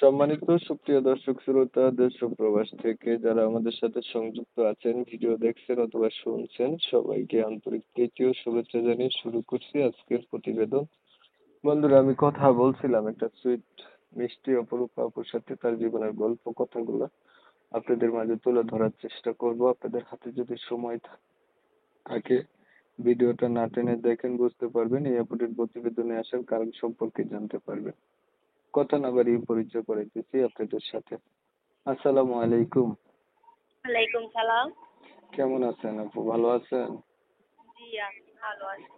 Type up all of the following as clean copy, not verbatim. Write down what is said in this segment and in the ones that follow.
সম্মানিত সুপ্রিয় দর্শক শ্রোতা দেশ ও প্রবাস থেকে যারা আমাদের সাথে সংযুক্ত আছেন, ভিডিও দেখছেন অথবা শুনছেন, সবাইকে আন্তরিক প্রীতি ও শুভেচ্ছা জানিয়ে শুরু করছি আজকের প্রতিবেদন। বন্ধুরা, আমি কথা বলছিলাম একটা সুইট মিষ্টি অপরূপা আপুর সাথে, তার জীবনের গল্প কথাগুলো আপনাদের মাঝে তুলে ধরার চেষ্টা করব। আপনাদের হাতে যদি সময় থাকে, ভিডিওটা না টেনে দেখেন, বুঝতে পারবেন এই আপুটির প্রতিবেদনে আসার কারণ সম্পর্কে জানতে পারবেন। কথা না বাড়িয়ে পরিচয় করাইতেছি আপনাদের সাথে। আসসালামু আলাইকুম। ওয়ালাইকুম সালাম। কেমন আছেন আপু? ভালো আছেন? জি, আমি ভালো আছি।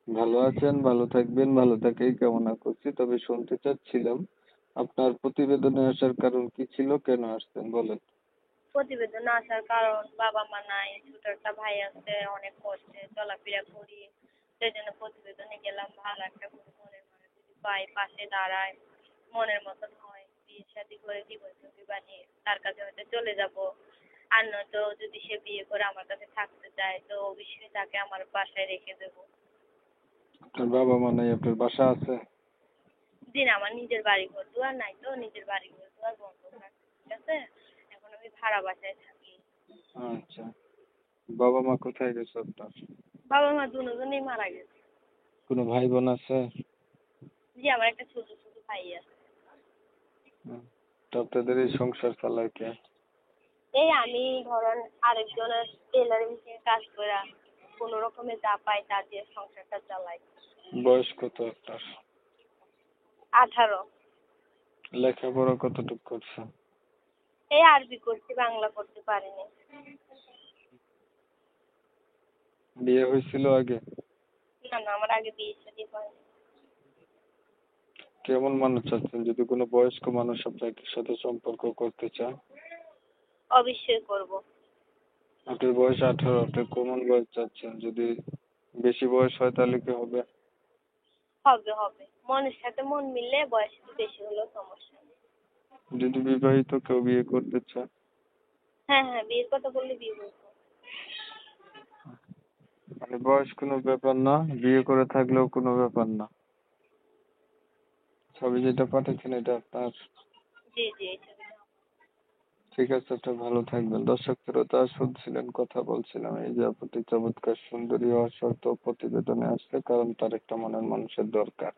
ভালো আছেন, ভালো থাকবেন, ভালো থাকাই কামনা করছি। তবে শুনতে চাচ্ছিলাম, আপনার প্রতিবেদনে আসার কারণ কি ছিল, কেন আসছেন বলেন। প্রতিবেদনে আসার কারণ বাবা মা নাই, ছোট একটা ভাই আছে, অনেক কষ্টে চলাফেরা করি। সেজন্য প্রতিবেদনে গেলাম, ভালো একটা কোনো মনের মানুষ যদি পাই, পাশে দাঁড়ায়, মনের মতন হয়, বিয়ে শাদী করে জীবন সঙ্গী বানিয়ে তার কাছে হয়তো চলে যাব। আর নয়তো যদি সে বিয়ে করে আমার কাছে থাকতে চায়, তো অবশ্যই তাকে আমার বাসায় রেখে দেবো। আপনার বাবা মা নাই, আপনার বাসা আছে? জি না, আমার নিজের বাড়ি ঘর দুয়ার নাই, তো নিজের বাড়ি ঘর দুয়ার বন্ধ থাকে, ঠিক আছে। এখন আমি ভাড়া বাসায় থাকি। আচ্ছা, বাবা মা কোথায় গেছে আপনার? বাবা মা দুজনেই মারা গেছে। কোনো ভাই বোন আছে? জি, আমার একটা ছোট ছোট ভাই আছে। হুম। তো আপনাদের এই সংসার চালায় কে? এই আমি ধরেন আরেকজনের টেলারিং এর কাজ করা কোনো রকমে যা পাই তা দিয়ে সংসারটা চালাই। বয়স কত আপনার? 18। লেখাপড়া কতটুকু করছেন? এই আরবি করছি, বাংলা করতে পারিনি। বিয়ে হয়েছিল আগে? না না, আমার আগে বিয়ে শাদী হয়নি। কেমন মানুষ চাচ্ছেন, যদি কোনো বয়স্ক মানুষ আপনার সাথে সম্পর্ক করতে চান? অবশ্যই করব। আপনার বয়স 18, আপনি কেমন বয়স চাচ্ছেন? যদি বেশি বয়স হয় তাহলে কি হবে? হবে হবে, মনের সাথে মন মিললে বয়স একটু বেশি হলেও সমস্যা নেই। যদি বিবাহিত কেউ বিয়ে করতে চায়? হ্যাঁ হ্যাঁ, বিয়ের কথা বললে বিয়ে করবো। মানে বয়স কোনো ব্যাপার না, বিয়ে করে থাকলেও কোনো ব্যাপার না। ছবি যেটা পাঠাচ্ছেন এটা আপনার? জি জি, এই ছবিটা। ঠিক আছে, আপনি ভালো থাকবেন। দর্শক শ্রোতা শুনছিলেন, কথা বলছিলাম, এই যে আপনি চমৎকার সুন্দরী হওয়ার শর্ত প্রতিবেদনে আসছে, কারণ তার একটা মনের মানুষের দরকার।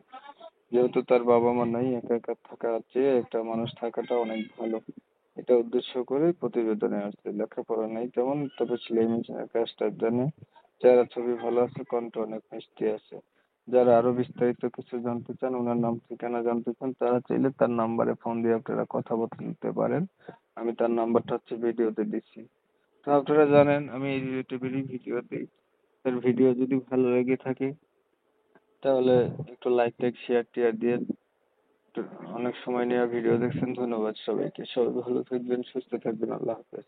যেহেতু তার বাবা মা নাই, একা একা থাকার চেয়ে একটা মানুষ থাকাটা অনেক ভালো। এটা উদ্দেশ্য করে প্রতিবেদনে আসছে। লেখাপড়া নেই তেমন, তবে সেলাই মেশিনের কাজটা জানে, চেহারা ছবি ভালো আছে, কণ্ঠ অনেক মিষ্টি আছে। যারা আরো বিস্তারিত কিছু জানতে চান, ওনার নাম ঠিকানা জানতে চান, তারা চাইলে তার নাম্বারে ফোন দিয়ে আপনারা কথা বলতে পারেন। আমি তার নাম্বারটা হচ্ছে ভিডিওতে দিচ্ছি। তো আপনারা জানেন আমি এই রিলেটিভেরই ভিডিও দিই। তার ভিডিও যদি ভালো লেগে থাকে তাহলে একটু লাইক টাইক শেয়ার টিয়ার দিয়ে, একটু অনেক সময় নিয়ে ভিডিও দেখছেন, ধন্যবাদ সবাইকে। সবাই ভালো থাকবেন, সুস্থ থাকবেন, আল্লাহ হাফেজ।